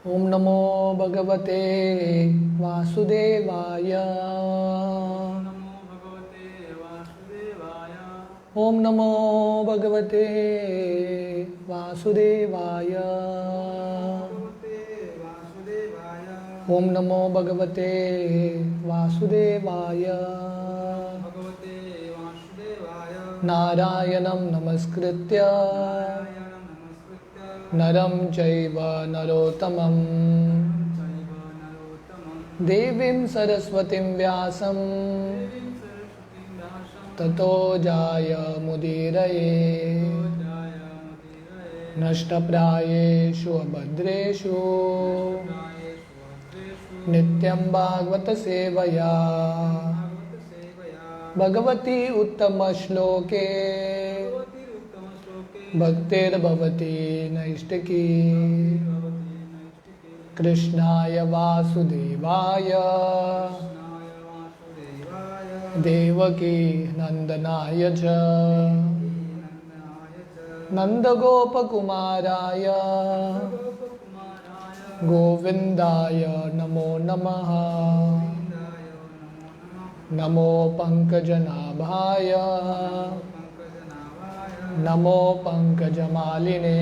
ओम नमो भगवते वासुदेवाय। ओम नमो भगवते वासुदेवाय। ओम नमो भगवते वासुदेवाय। नारायणं नमस्कृत्य नरं चैव नरोत्तमं देवीं सरस्वतीं व्यासं ततो जायमुदीरये। नष्टप्रायेषु अभद्रेषु नित्यं भागवत सेवया भगवती उत्तमश्लोके भक्तिर्भवती नैष्टिकी। कृष्णाय वासुदेवाय देवकी नंदनाय च नंदगोपकुमाराय गोविंदाय नमो नमः। नमो पंकजनाभाय नमो पंकजमालिने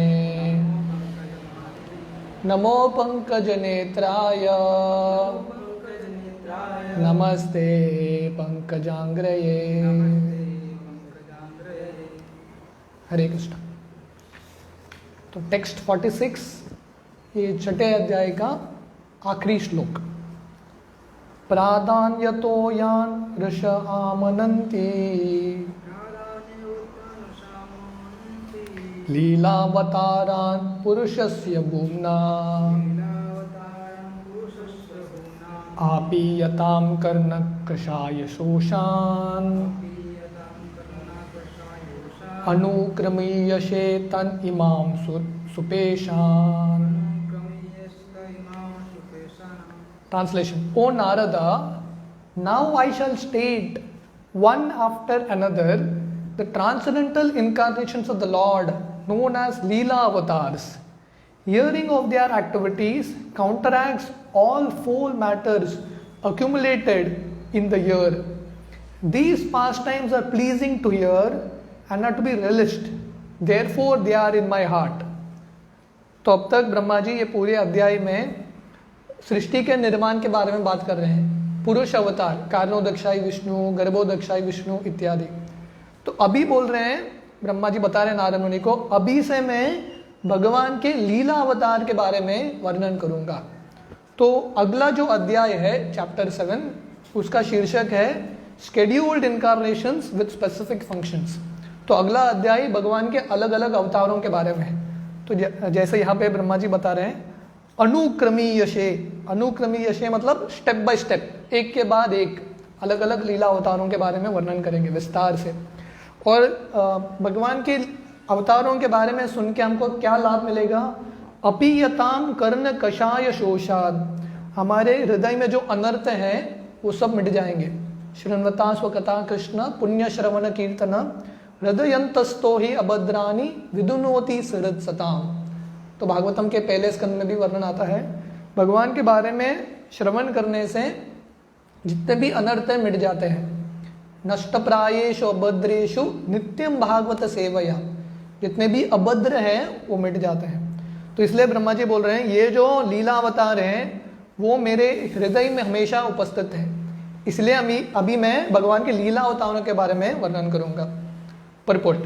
नमो पंकजनेत्राय नमस्ते पंकजांग्रये। हरे कृष्ण। तो टेक्स्ट 46 ये छठे अध्याय का आखिरी श्लोक। प्राधान्यतो यान ऋष आमनन्ति लीलावतारान् पुरुषस्य भुवना आपीयतां कर्णकषाय शोषान् अनुक्रमीयसे तन् इमां सुपेशान्। Translation: O Narada, now I shall state one after another the transcendental incarnations of the Lord known as Leela avatars. Hearing of their activities counteracts all foul matters accumulated in the year. These pastimes are pleasing to hear and are to be relished. Therefore they are in my heart. तो अब तक ब्रह्मा जी ये पूरे अध्याय में सृष्टि के निर्माण के बारे में बात कर रहे हैं। पुरुष अवतार, कारणोदक्षाई विष्णु, गर्भोदक्षाई विष्णु इत्यादि। तो अभी बोल रहे हैं, ब्रह्मा जी बता रहे हैं नारद मुनि को, अभी से मैं भगवान के लीला अवतार के बारे में वर्णन करूंगा। तो अगला जो अध्याय है चैप्टर 7, उसका शीर्षक है scheduled incarnations with specific functions. तो अगला अध्याय भगवान के अलग अलग अवतारों के बारे में है। तो जैसे यहाँ पे ब्रह्मा जी बता रहे हैं, अनुक्रमीयशे। अनुक्रमीयशे मतलब स्टेप बाय स्टेप, एक के बाद एक अलग अलग लीला अवतारों के बारे में वर्णन करेंगे विस्तार से। और भगवान के अवतारों के बारे में सुन के हमको क्या लाभ मिलेगा? अपीयताम कर्ण कषाय शोषाद। हमारे हृदय में जो अनर्थ हैं वो सब मिट जाएंगे। शृण्वता स्वकथा कृष्ण पुण्य श्रवण कीर्तन हृदयंतस्तो ही अभद्रानी विदुनोति सृत सताम। तो भागवतम के पहले स्कंद में भी वर्णन आता है, भगवान के बारे में श्रवण करने से जितने भी अनर्थ मिट जाते हैं। नष्टप्रायेषु अभद्रेषु नित्यम भागवत सेवया। जितने भी अभद्र हैं वो मिट जाते हैं। तो इसलिए ब्रह्मा जी बोल रहे हैं, ये जो लीला अवतार हैं वो मेरे हृदय में हमेशा उपस्थित है। इसलिए अभी मैं भगवान के लीला अवतारों के बारे में वर्णन करूंगा। Purport: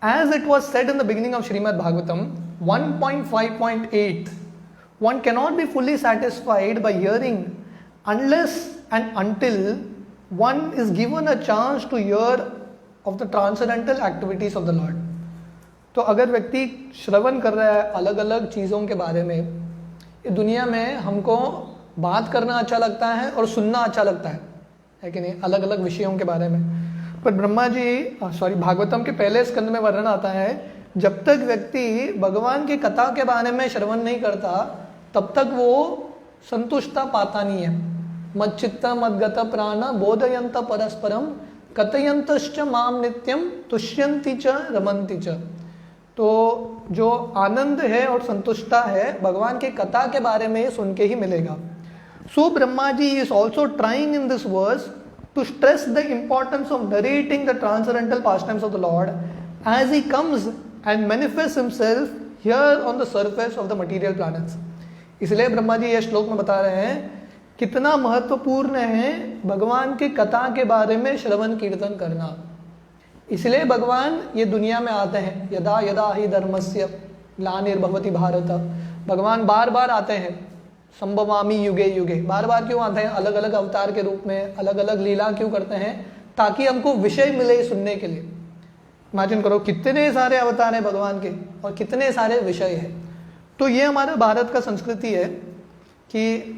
As it was said in the beginning of Srimad Bhagavatam 1.5.8, one cannot be fully satisfied by hearing unless and until one is given a chance to hear of the transcendental activities of the Lord. तो अगर व्यक्ति श्रवण कर रहा है अलग अलग चीज़ों के बारे में, ये दुनिया में हमको बात करना अच्छा लगता है और सुनना अच्छा लगता है कि नहीं, अलग अलग विषयों के बारे में। पर ब्रह्मा जी भागवतम के पहले स्कंद में वर्णन आता है, जब तक व्यक्ति भगवान की कथा के बारे में श्रवण नहीं करता तब तक वो संतुष्टता पाता नहीं है। मच्चित्त मद्गत प्राण बोधयंत परस्परम कथयंतश्च माम नित्यम तुष्यंति च रमन्ति च। तो जो आनंद है और संतुष्टता है भगवान की कथा के बारे में सुन के ही मिलेगा. So Brahma ji is also trying in this verse to stress the importance of narrating the transcendental pastimes of the Lord as he comes and manifests himself here on the surface of the material planets. इसलिए ब्रह्मा जी ये श्लोक में बता रहे हैं कितना महत्वपूर्ण है भगवान की कथा के बारे में श्रवण कीर्तन करना. इसलिए भगवान ये दुनिया में आते हैं. यदा यदा ही धर्मस्य ग्लानिर्भवति भारत. भगवान बार बार आते हैं. संभवामी युगे युगे. बार बार क्यों आते हैं? अलग अलग अवतार के रूप में अलग अलग लीला क्यों करते हैं? ताकि हमको विषय मिले सुनने के लिए. इमेजिन करो कितने सारे अवतार हैं भगवान के और कितने सारे विषय हैं. तो ये हमारे भारत का संस्कृति है कि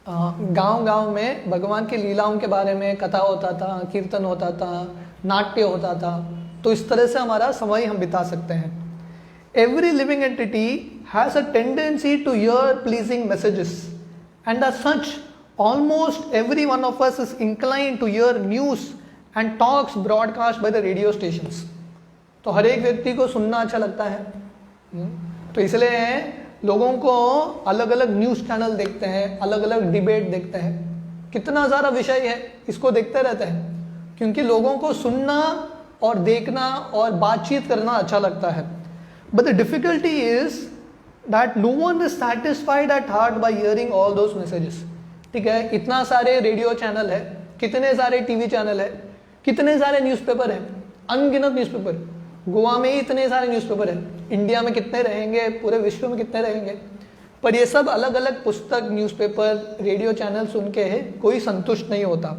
गांव-गांव में भगवान की लीलाओं के बारे में कथा होता था, कीर्तन होता था, नाट्य होता था. तो इस तरह से हमारा समय हम बिता सकते हैं. Every living entity has a tendency to hear pleasing messages, and as such, almost every one of us is inclined to hear news and talks broadcast by the radio stations. तो हर एक व्यक्ति को सुनना अच्छा लगता है. तो इसलिए लोगों को अलग अलग न्यूज़ चैनल देखते हैं, अलग अलग डिबेट देखते हैं. कितना सारा विषय है, इसको देखते रहते हैं क्योंकि लोगों को सुनना और देखना और बातचीत करना अच्छा लगता है. But the difficulty is that no one is satisfied at heart by hearing all those messages. ठीक है, इतना सारे रेडियो चैनल है, कितने सारे टीवी चैनल है, कितने सारे न्यूज़पेपर हैं, अनगिनत न्यूज़पेपर. गोवा में ही इतने सारे न्यूज़पेपर हैं. इंडिया में कितने रहेंगे, पूरे विश्व में कितने रहेंगे. पर ये सब अलग अलग पुस्तक, न्यूज़पेपर, रेडियो चैनल सुन के कोई संतुष्ट नहीं होता.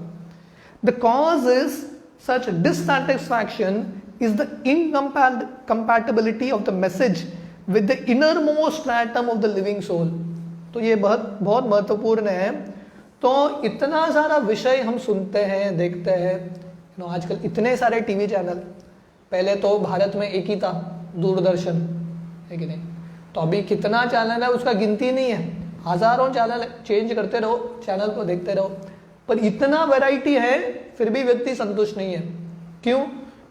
The cause is such dissatisfaction is the incompatibility of the message with the innermost stratum of the living soul. तो ये बहुत महत्वपूर्ण है. तो इतना सारा विषय हम सुनते हैं, देखते हैं. आजकल इतने सारे टीवी चैनल. पहले तो भारत में एक ही था, दूरदर्शन, है कि नहीं. तो अभी कितना चैनल है उसका गिनती नहीं है. हजारों चैनल चेंज करते रहो, चैनल को देखते रहो. पर इतना वैरायटी है फिर भी व्यक्ति संतुष्ट नहीं है. क्यों?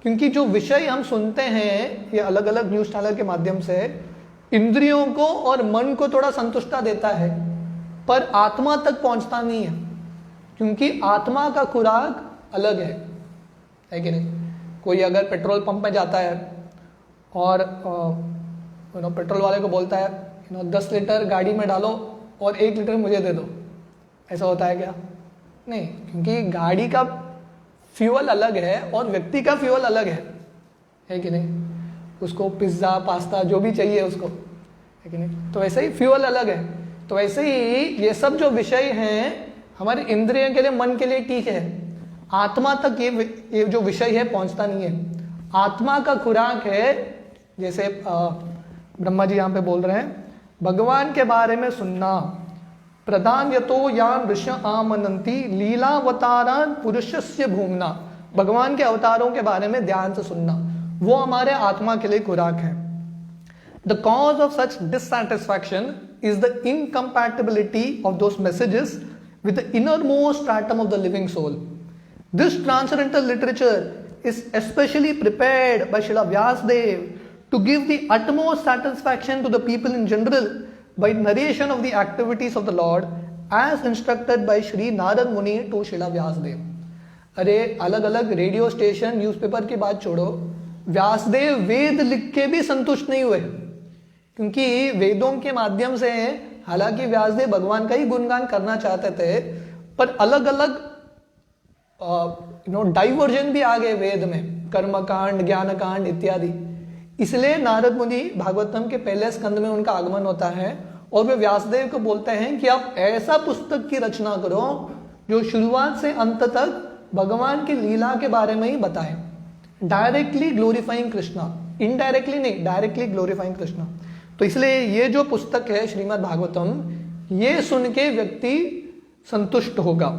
क्योंकि जो विषय हम सुनते हैं ये अलग अलग न्यूज़ चैनल के माध्यम से इंद्रियों को और मन को थोड़ा संतुष्टता देता है पर आत्मा तक पहुंचता नहीं है. क्योंकि आत्मा का खुराक अलग है कि नहीं. कोई अगर पेट्रोल पंप में जाता है और पेट्रोल वाले को बोलता है 10 लीटर गाड़ी में डालो और 1 लीटर मुझे दे दो. ऐसा होता है क्या? नहीं, क्योंकि गाड़ी का फ्यूल अलग है और व्यक्ति का फ्यूल अलग है कि नहीं. उसको पिज्ज़ा, पास्ता जो भी चाहिए उसको, है कि नहीं. तो वैसे ही फ्यूल अलग है. तो वैसे ही ये सब जो विषय हैं हमारे इंद्रियों के लिए, मन के लिए ठीक है. आत्मा तक ये जो विषय है पहुंचता नहीं है. आत्मा का खुराक है, जैसे ब्रह्मा जी यहाँ पे बोल रहे हैं, भगवान के बारे में सुनना. प्रधान यतो यान ऋष आमनंती लीलावतारान पुरुषस्य भूमना. भगवान के अवतारों के बारे में ध्यान से सुनना, वो हमारे आत्मा के लिए खुराक है. The cause of such dissatisfaction is the incompatibility of those messages with the innermost stratum of the living soul. This transcendental literature is especially prepared by Srila Vyasadeva to give the utmost satisfaction to the people in general by narration of the activities of the Lord as instructed by Shri Narad Muni to Srila Vyasdev. अरे अलग अलग radio station, newspaper की बात छोड़ो, व्यासदेव वेद लिख के भी संतुष्ट नहीं हुए. क्योंकि वेदों के माध्यम से, हालांकि व्यासदेव भगवान का ही गुणगान करना चाहते थे, पर अलग अलग डाइवर्जन भी आ गए वेद में, कर्मकांड, ज्ञानकांड इत्यादि. इसलिए नारद मुनि भागवतम के पहले स्कंद में उनका आगमन होता है और वे व्यासदेव को बोलते हैं कि आप ऐसा पुस्तक की रचना करो जो शुरुआत से अंत तक भगवान की लीला के बारे में ही बताए. डायरेक्टली ग्लोरीफाइंग कृष्णा, इनडायरेक्टली नहीं, डायरेक्टली ग्लोरीफाइंग कृष्णा. तो इसलिए ये जो पुस्तक है श्रीमद् भागवतम, ये सुन के व्यक्ति संतुष्ट होगा.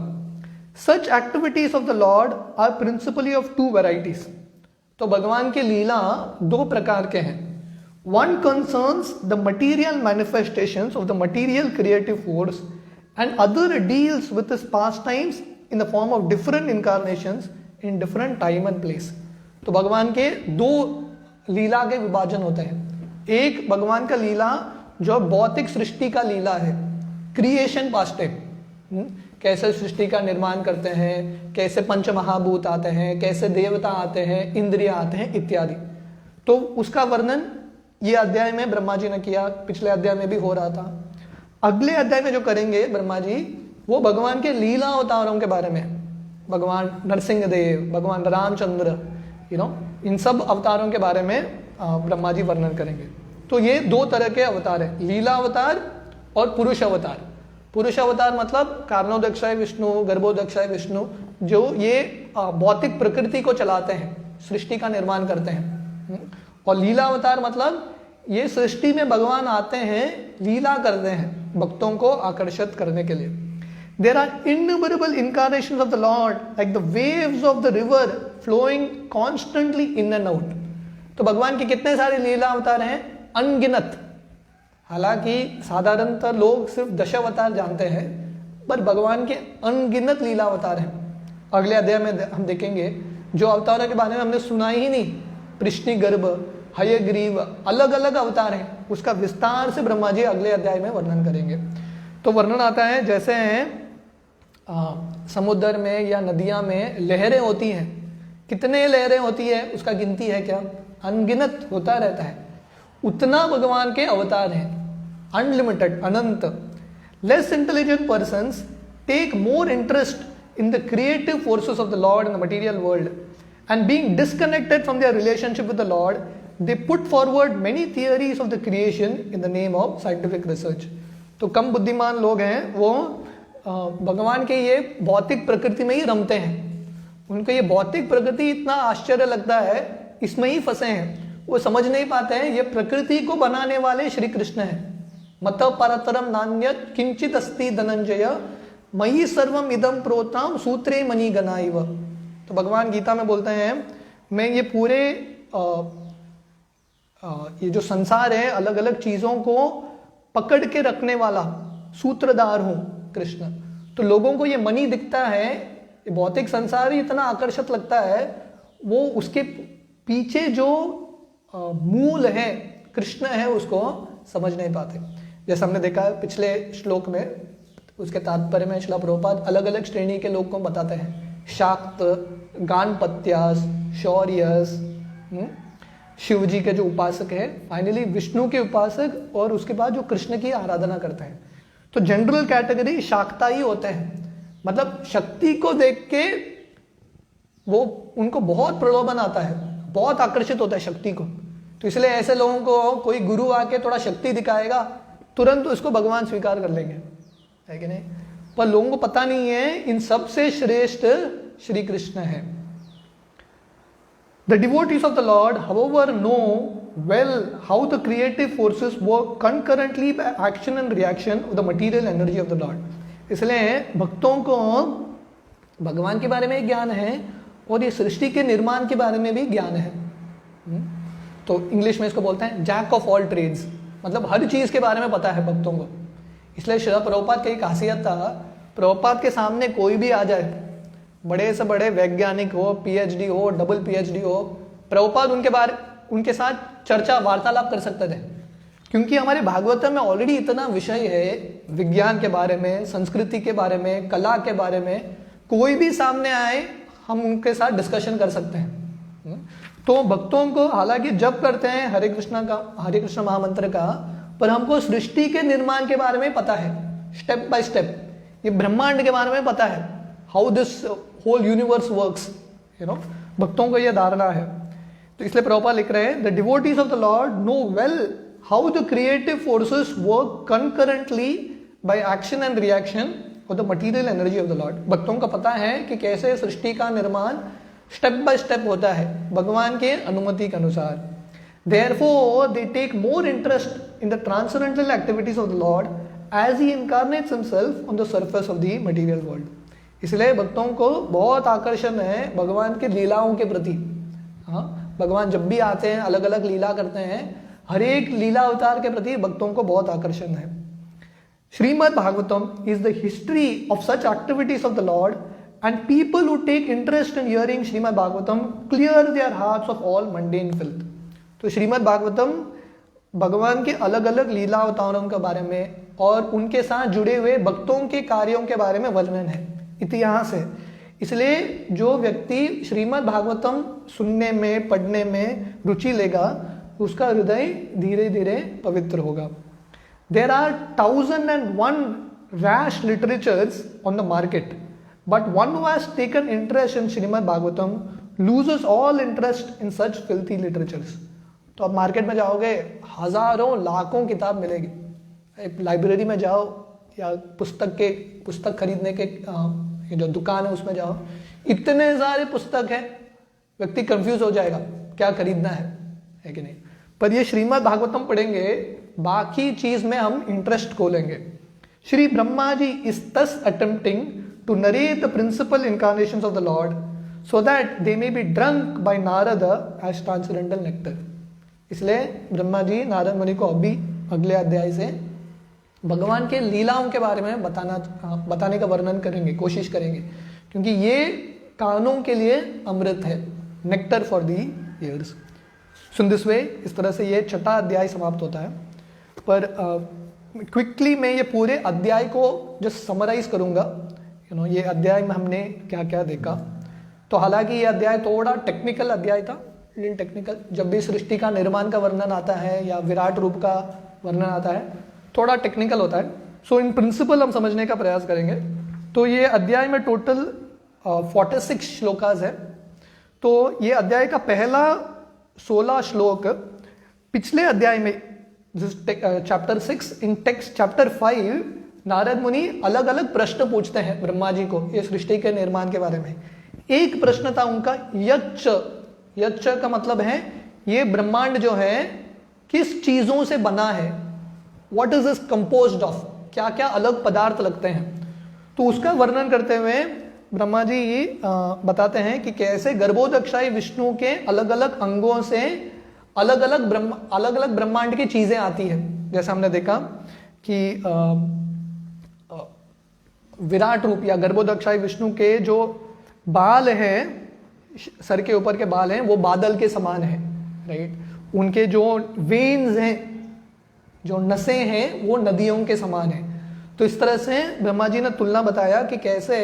Such activities of the lord are principally of 2 varieties. तो भगवान की लीला 2 प्रकार के हैं. One concerns the material manifestations of the material creative force and other deals with his pastimes in the form of different incarnations in different time and place. तो भगवान के 2 लीला के विभाजन होते हैं। एक भगवान का लीला जो भौतिक सृष्टि का लीला है, क्रिएशन पास्ट है, कैसे सृष्टि का निर्माण करते हैं, कैसे पंच महाभूत आते हैं, कैसे देवता आते हैं, इंद्रिया आते हैं इत्यादि। तो उसका वर्णन ये अध्याय में ब्रह्मा जी ने किया, पिछले अध्याय में भी हो रहा था। अगले अध्याय में जो करेंगे ब्रह्मा जी, वो भगवान के लीला अवतारों के बारे में, भगवान नरसिंह देव, भगवान रामचंद्र, इन सब अवतारों के बारे में ब्रह्मा जी वर्णन करेंगे। तो ये दो तरह के अवतार हैं, लीला अवतार और पुरुष अवतार। पुरुष अवतार मतलब कारणोदक्षाय विष्णु, गर्भोदक्षाय विष्णु, जो ये भौतिक प्रकृति को चलाते हैं, सृष्टि का निर्माण करते हैं। और लीला अवतार मतलब ये सृष्टि में भगवान आते हैं, लीला करते हैं भक्तों को आकर्षित करने के लिए। There are innumerable incarnations of the Lord, like the waves of the river flowing constantly in and out. तो भगवान के कितने सारे लीला अवतार हैं? अनगिनत। हालांकि साधारणतः लोग सिर्फ दशावतार जानते हैं, पर भगवान के अनगिनत लीला अवतार हैं। अगले अध्याय में हम देखेंगे जो अवतारों के बारे में हमने सुना ही नहीं, पृष्णि गर्भ, हयग्रीव, अलग अलग अवतार हैं, उसका विस्तार से ब्रह्मा जी अगले अध्याय में वर्णन करेंगे। तो वर्णन आता है जैसे हैं समुद्र में या नदियां में लहरें होती हैं, कितने लहरें होती है उसका गिनती है क्या? अनगिनत होता रहता है। उतना भगवान के अवतार हैं, अनलिमिटेड, अनंत। Less intelligent persons take more interest in the creative forces of the lord in the material world, and being disconnected from their relationship with the lord, they put forward many theories of the creation in the name of scientific research. तो कम बुद्धिमान लोग हैं, वो भगवान के ये भौतिक प्रकृति में ही रमते हैं। उनको ये भौतिक प्रकृति इतना आश्चर्य लगता है, इसमें ही फंसे हैं, वो समझ नहीं पाते हैं ये प्रकृति को बनाने वाले श्री कृष्ण हैं। मत परतरम नान्यत किंचित अस्ति धनंजय, मयि सर्वम इदम प्रोताम सूत्रे मणि गणाइव। तो भगवान गीता में बोलते हैं, मैं ये पूरे ये जो संसार है, अलग अलग चीजों को पकड़ के रखने वाला सूत्रधार हूं कृष्ण। तो लोगों को ये मणि दिखता है, ये भौतिक संसार ही इतना आकर्षक लगता है, वो उसके पीछे जो मूल है, कृष्ण है, उसको समझ नहीं पाते। जैसे हमने देखा है पिछले श्लोक में, उसके तात्पर्य में श्रील प्रभुपाद अलग अलग श्रेणी के लोग को बताते हैं, शाक्त, गानपत्यास, शौर्यस, शिव जी के जो उपासक है, फाइनली विष्णु के उपासक, और उसके बाद जो कृष्ण की आराधना करते हैं। तो जनरल कैटेगरी शाक्ता ही होते हैं, मतलब शक्ति को देख के वो उनको बहुत प्रलोभन आता है, बहुत आकर्षित होता है शक्ति को। तो इसलिए ऐसे लोगों को कोई गुरु आके थोड़ा शक्ति दिखाएगा, तुरंत उसको भगवान स्वीकार कर लेंगे, है कि नहीं? पर लोगों को पता नहीं है इन सबसे श्रेष्ठ श्री कृष्ण है। The devotees of the Lord, however, know well how the creative forces work concurrently by action and reaction of the material energy of the Lord. इसलिए भक्तों को भगवान के बारे में ज्ञान है और ये सृष्टि के निर्माण के बारे में भी ज्ञान है। तो इंग्लिश में इसको बोलते हैं जैक ऑफ ऑल ट्रेड्स, मतलब हर चीज के बारे में पता है भक्तों को। इसलिए श्रील प्रभुपाद की एक खासियत था, प्रभुपाद के सामने कोई भी आ जाए, बड़े से बड़े वैज्ञानिक हो, पीएचडी हो, डबल पीएचडी हो, प्रभुपाद उनके साथ चर्चा वार्तालाप कर सकते थे, क्योंकि हमारे भागवतम में ऑलरेडी इतना विषय है विज्ञान के बारे में, संस्कृति के बारे में, कला के बारे में। कोई भी सामने आए हम उनके साथ डिस्कशन कर सकते हैं। तो भक्तों को हालांकि जप करते हैं हरे कृष्ण महामंत्र का, पर हमको सृष्टि के निर्माण के बारे में पता है, स्टेप बाय स्टेप, ये ब्रह्मांड के बारे में पता है, how this whole universe works, भक्तों को यह धारणा है। तो इसलिए प्रभुपाद लिख रहे हैं, the devotees of the lord know well how the creative forces work concurrently by action and reaction of the material energy of the lord. भक्तों का पता है कि कैसे सृष्टि का निर्माण स्टेप बाय स्टेप होता है भगवान के अनुमति के अनुसार। Therefore, they take more interest in the transcendental activities of the Lord as He incarnates Himself on the surface of the material world. इसलिए भक्तों को बहुत आकर्षण है भगवान के लीलाओं के प्रति। हाँ, भगवान जब भी आते हैं अलग अलग लीला करते हैं, हर एक लीला अवतार के प्रति भक्तों को बहुत आकर्षण है। Shrimad Bhagavatam is the history of such activities of the Lord, and people who take interest in hearing Srimad Bhagavatam clear their hearts of all mundane filth. तो श्रीमद् भागवतम भगवान के अलग अलग लीला अवतारों के बारे में और उनके साथ जुड़े हुए भक्तों के कार्यों के बारे में वर्णन है, इतिहास है। इसलिए जो व्यक्ति श्रीमद् भागवतम सुनने में, पढ़ने में रुचि लेगा, उसका हृदय धीरे धीरे पवित्र होगा। There are 1001 rash literatures on the market, but one who has taken interest in Srimad Bhagavatam loses all interest in such filthy literatures. तो आप मार्केट में जाओगे, हजारों लाखों किताब मिलेगी। एक लाइब्रेरी में जाओ या पुस्तक खरीदने के जो दुकान है उसमें जाओ, इतने सारे पुस्तक हैं, व्यक्ति कंफ्यूज हो जाएगा क्या खरीदना है कि नहीं। पर ये श्रीमद् भागवतम पढ़ेंगे, बाकी चीज में हम इंटरेस्ट खोलेंगे। Shri Brahma ji is thus attempting to narrate the principal incarnations of the Lord so that they may be drunk by Narada as transcendental nectar। इसलिए ब्रह्मा जी नारद मुनि को अभी अगले अध्याय से भगवान के लीलाओं के बारे में बताने का वर्णन करेंगे, कोशिश करेंगे, क्योंकि ये कानों के लिए अमृत है, nectar for the years. Soon this way, इस तरह से ये छठा अध्याय समाप्त होता है। पर क्विकली मैं ये पूरे अध्याय को जस्ट समराइज करूंगा। ये अध्याय में हमने क्या क्या देखा। तो हालांकि ये अध्याय थोड़ा टेक्निकल अध्याय था, लेकिन टेक्निकल जब भी सृष्टि का निर्माण का वर्णन आता है या विराट रूप का वर्णन आता है, थोड़ा टेक्निकल होता है। सो इन प्रिंसिपल हम समझने का प्रयास करेंगे। तो ये अध्याय में टोटल 46 श्लोकास है। तो ये अध्याय का पहला 16 श्लोक पिछले अध्याय में चैप्टर 6, इन टेक्स्ट चैप्टर 5 नारद मुनि अलग अलग प्रश्न पूछते हैं ब्रह्मा जी को ये सृष्टि के निर्माण के बारे में। एक प्रश्न था उनका यच्च का मतलब है ये ब्रह्मांड जो है किस चीजों से बना है, what is this composed of, क्या क्या अलग पदार्थ लगते हैं। तो उसका वर्णन करते हुए ब्रह्मा जी बताते हैं कि कैसे गर्भोदक्षाई विष्णु के अलग अलग अंगों से अलग अलग ब्रह्मांड की चीजें आती है। जैसे हमने देखा कि विराट रूप या गर्भोदक्षाई विष्णु के जो बाल हैं, सर के ऊपर के बाल हैं, वो बादल के समान है, राइट। उनके जो वेन्स हैं, जो नसें हैं, वो नदियों के समान है। तो इस तरह से ब्रह्मा जी ने तुलना बताया कि कैसे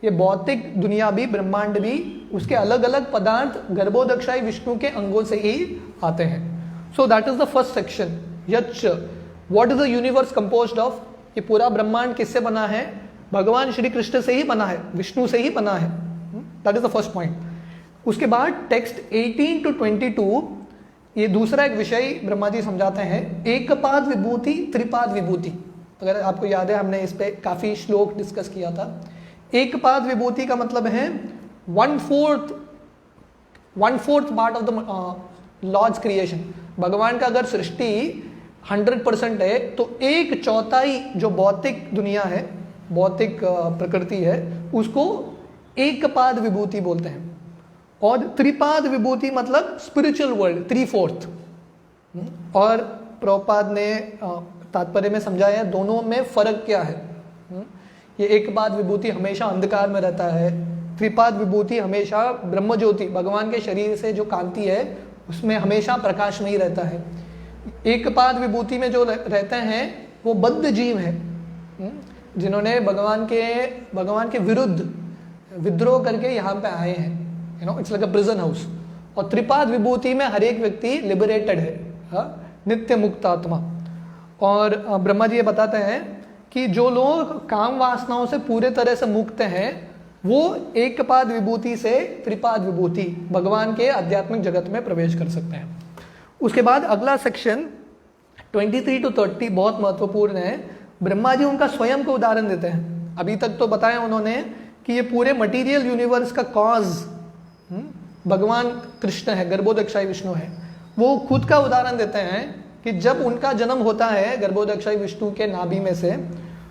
ये भौतिक दुनिया भी, ब्रह्मांड भी, उसके अलग अलग पदार्थ गर्भोदक्षाई विष्णु के अंगों से ही आते हैं। So that is the first section, which what is the universe composed of. ये पूरा ब्रह्मांड किससे बना है? भगवान श्री कृष्ण से ही बना है, विष्णु से ही बना है। That is the first point. उसके बाद टेक्स्ट 18 to 22 ये दूसरा एक विषय ब्रह्मा जी समझाते हैं, एक पाद विभूति त्रिपाद विभूति। अगर आपको याद है हमने इस पे काफी श्लोक डिस्कस किया था। एक पाद विभूति का मतलब है 1/4 part of the lord's creation. भगवान का अगर सृष्टि 100% है तो 1/4 जो भौतिक दुनिया है, भौतिक प्रकृति है, उसको एक पाद विभूति बोलते हैं। और त्रिपाद विभूति मतलब स्पिरिचुअल वर्ल्ड, 3/4। और प्रभुपाद ने तात्पर्य में समझाया दोनों में फर्क क्या है। ये एक पाद विभूति हमेशा अंधकार में रहता है, त्रिपाद विभूति हमेशा ब्रह्म ज्योति, भगवान के शरीर से जो कांति है उसमें हमेशा प्रकाश में ही रहता है। एक पाद विभूति में जो रहते हैं वो बद्ध जीव है, जिन्होंने भगवान के विरुद्ध विद्रोह करके यहाँ पे आए हैं। It's like a prison house. और त्रिपाद विभूति में हर एक व्यक्ति लिबरेटेड है, नित्य मुक्त आत्मा। और ब्रह्मा जी ये बताते हैं कि जो लोग काम वासनाओं से पूरे तरह से मुक्त हैं वो एक पाद विभूति से त्रिपाद विभूति भगवान के आध्यात्मिक जगत में प्रवेश कर सकते हैं। उसके बाद अगला सेक्शन 23 to 30 बहुत महत्वपूर्ण है। ब्रह्मा जी उनका स्वयं को उदाहरण देते हैं। अभी तक तो बताया उन्होंने कि ये पूरे मटीरियल यूनिवर्स का कॉज भगवान कृष्ण है, गर्भोदक्षाई विष्णु है। वो खुद का उदाहरण देते हैं कि जब उनका जन्म होता है गर्भोदक्षाई विष्णु के नाभि में से,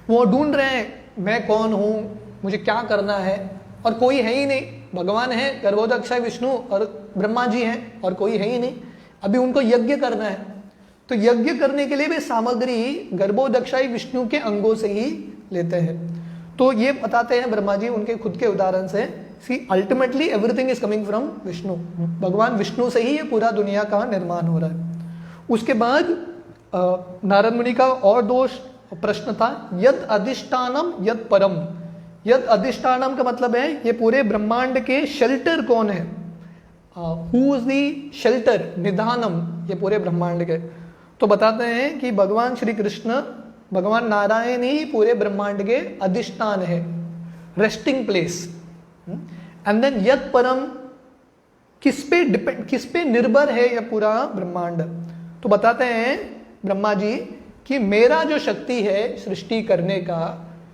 वो ढूंढ रहे हैं मैं कौन हूँ, मुझे क्या करना है, और कोई है ही नहीं। भगवान है, गर्भोदक्षाई विष्णु और ब्रह्मा जी हैं, और कोई है ही नहीं। अभी उनको यज्ञ करना है, तो यज्ञ करने के लिए भी सामग्री गर्भोदक्षाई विष्णु के अंगों से ही लेते हैं। तो ये बताते हैं ब्रह्मा जी उनके खुद के उदाहरण से see ultimately everything is coming from Vishnu, भगवान विष्णु से ही ये पूरा दुनिया का निर्माण हो रहा है। उसके बाद नारद मुनि का और दोष प्रश्न था, यद अधिष्ठानम यद परम। यद अधिष्ठानम का मतलब है ये पूरे ब्रह्मांड के शेल्टर कौन है, हु इज दी शेल्टर, निधानम, ये पूरे ब्रह्मांड के। तो बताते हैं कि भगवान श्री कृष्ण, भगवान नारायण ही पूरे ब्रह्मांड के अधिष्ठान है, रेस्टिंग प्लेस। एंड देन यद परम, किस पे निर्भर है यह पूरा ब्रह्मांड। तो बताते हैं ब्रह्मा जी कि मेरा जो शक्ति है सृष्टि करने का,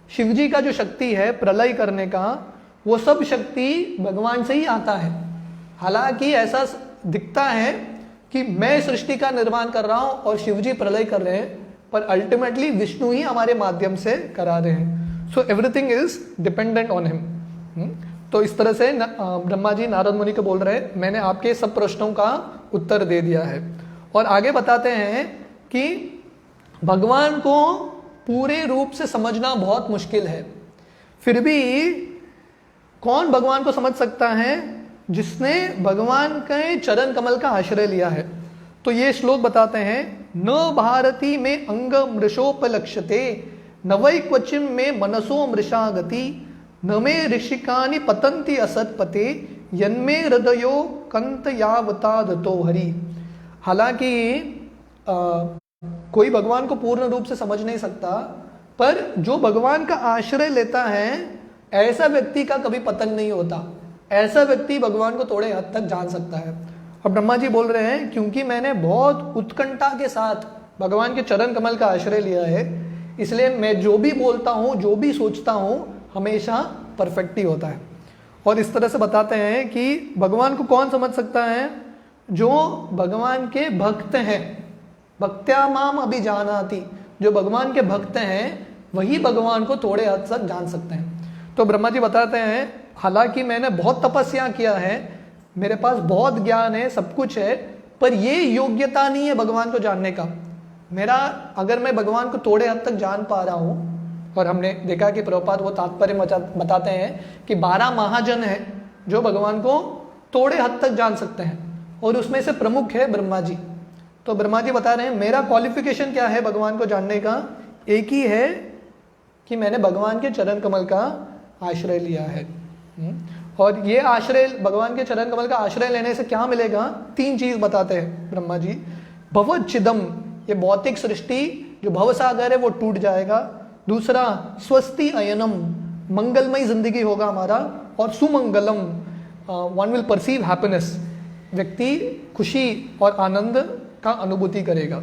शिव जी का जो शक्ति है प्रलय करने का, वो सब शक्ति भगवान से ही आता है। हालांकि ऐसा दिखता है कि मैं सृष्टि का निर्माण कर रहा हूं और शिव जी प्रलय कर रहे हैं, पर अल्टीमेटली विष्णु ही हमारे माध्यम से करा रहे हैं। So everything is dependent on him. तो इस तरह से ब्रह्मा जी नारद मुनि को बोल रहे हैं, मैंने आपके सब प्रश्नों का उत्तर दे दिया है। और आगे बताते हैं कि भगवान को पूरे रूप से समझना बहुत मुश्किल है, फिर भी कौन भगवान को समझ सकता है, जिसने भगवान के चरण कमल का आश्रय लिया है। तो ये श्लोक बताते हैं, न भारती में अंग मृषोपलक्ष्यते, न वै क्वचिन में मनसो मृषा गति, न मे ऋषिकानि पतंति असत्पते, यन्मे हृदयो कंत यावता दतो हरि। हालांकि कोई भगवान को पूर्ण रूप से समझ नहीं सकता, पर जो भगवान का आश्रय लेता है ऐसा व्यक्ति का कभी पतन नहीं होता, ऐसा व्यक्ति भगवान को थोड़े हद तक जान सकता है। और ब्रह्मा जी बोल रहे हैं, क्योंकि मैंने बहुत उत्कंठा के साथ भगवान के चरण कमल का आश्रय लिया है, इसलिए मैं जो भी बोलता हूँ, जो भी सोचता हूँ, हमेशा परफेक्ट ही होता है। और इस तरह से बताते हैं कि भगवान को कौन समझ सकता है, जो भगवान के भक्त हैं, भक्त्या माम अभिजानाति, जो भगवान के भक्त हैं वही भगवान को थोड़े हद तक जान सकते हैं। तो ब्रह्मा जी बताते हैं, हालांकि मैंने बहुत तपस्या किया है, मेरे पास बहुत ज्ञान है, सब कुछ है, पर ये योग्यता नहीं है भगवान को जानने का। मेरा, अगर मैं भगवान को थोड़े हद तक जान पा रहा हूँ, और हमने देखा कि प्रभुपाद वो तात्पर्य बताते हैं कि 12 महाजन हैं जो भगवान को थोड़े हद तक जान सकते हैं, और उसमें से प्रमुख है ब्रह्मा जी। तो ब्रह्मा जी बता रहे हैं, मेरा क्वालिफिकेशन क्या है भगवान को जानने का, एक ही है कि मैंने भगवान के चरण कमल का आश्रय लिया है। और ये आश्रय, भगवान के चरण कमल का आश्रय लेने से क्या मिलेगा, 3 चीज बताते हैं ब्रह्मा जी। भवच्छिदम, ये भौतिक सृष्टि जो भवसागर है वो टूट जाएगा। दूसरा, स्वस्ति अयनम, मंगलमय जिंदगी होगा हमारा। और Sumangalam, one will perceive happiness, व्यक्ति खुशी और आनंद का अनुभूति करेगा।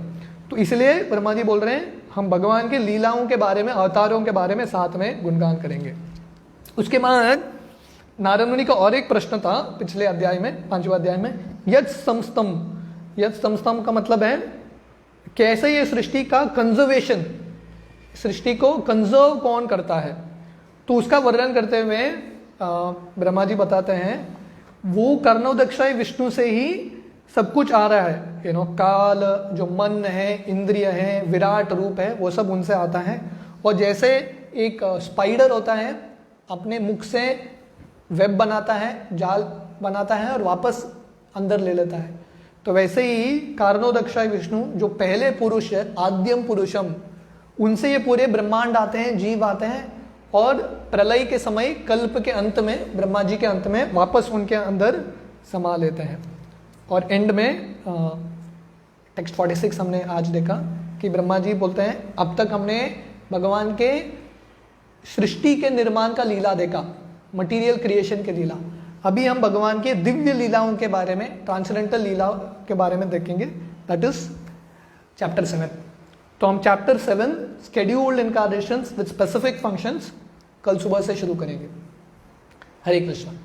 तो इसलिए ब्रह्मा जी बोल रहे हैं, हम भगवान के लीलाओं के बारे में, अवतारों के बारे में साथ में गुणगान करेंगे। उसके बाद नारद मुनि का और एक प्रश्न था पिछले अध्याय में, 5वें अध्याय में, यद समस्तम। यद समस्तम का मतलब है कैसे ये सृष्टि का कंजर्वेशन, सृष्टि को कंजर्व कौन करता है। तो उसका वर्णन करते हुए ब्रह्मा जी बताते हैं, वो कर्णोदक्षाय विष्णु से ही सब कुछ आ रहा है। काल, जो मन है, इंद्रिय है, विराट रूप है, वो सब उनसे आता है। और जैसे एक स्पाइडर होता है, अपने मुख से वेब बनाता है, जाल बनाता है और वापस अंदर ले लेता है, तो वैसे ही कारणोदक्षाय विष्णु जो पहले पुरुष है, आद्यम पुरुषम, उनसे ये पूरे ब्रह्मांड आते हैं, जीव आते हैं, और प्रलय के समय, कल्प के अंत में, ब्रह्मा जी के अंत में वापस उनके अंदर समा लेते हैं। और एंड में टेक्स्ट 46 हमने आज देखा कि ब्रह्मा जी बोलते हैं, अब तक हमने भगवान के सृष्टि के निर्माण का लीला देखा, मटीरियल क्रिएशन के लीला। अभी हम भगवान के दिव्य लीलाओं के बारे में, ट्रांसेंडेंटल लीलाओं के बारे में देखेंगे, दैट इज चैप्टर 7। तो हम chapter 7 scheduled incarnations with specific functions कल सुबह से शुरू करेंगे। हरे कृष्ण।